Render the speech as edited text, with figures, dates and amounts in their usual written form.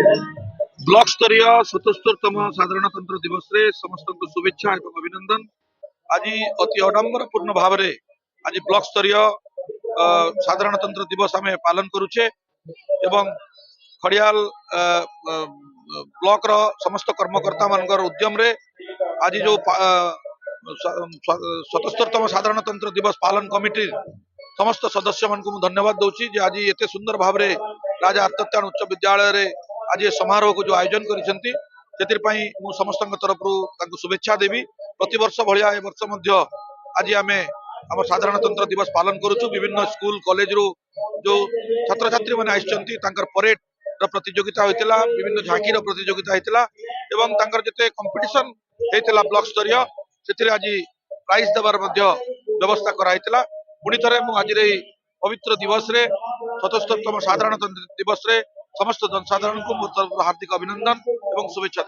Block स्तरीय 77तम साधारणतंत्र दिवस रे समस्त को शुभेच्छा एवं अभिनंदन। आज अति अडंबरपूर्ण भाव में आज ब्लॉक स्तरीय साधारणतंत्र दिवस आम पालन करुचे एवं खड़ियाल ब्लॉक रो समस्त कर्मकर्ता मानकर उद्यम रे आज जो 77तम साधारणतंत्र दिवस पालन कमिटी समस्त सदस्य मान को धन्यवाद दूची जे आज एते सुंदर भाव में राजा आर्तत्यान उच्च विद्यालय रे आज ये समारोह को जो आयोजन करिसेंती मु समस्त तरफ शुभेच्छा देवी। प्रति वर्ष भलिया ए वर्ष मध्य आज आमे आम साधारणतंत्र दिवस पालन करुचु। विभिन्न स्कूल कॉलेज रो जो छात्र छात्री माने आइसचंती तांकर परेड रो प्रतियोगिता होइतिला, विभिन्न झांकी रो प्रतियोगिता होइतिला एवं तांकर जते कंपटीशन हेतिला ब्लॉक स्तरीय सेतिरे आज प्राइज देवार मध्य व्यवस्था कराइतिला। पुणी थरे मु आज रे पवित्र दिवस रे 77तम साधारणतंत्र दिवस रे समस्त जनसाधारण को मोर तरफ हार्दिक अभिनंदन एवं शुभेच्छा।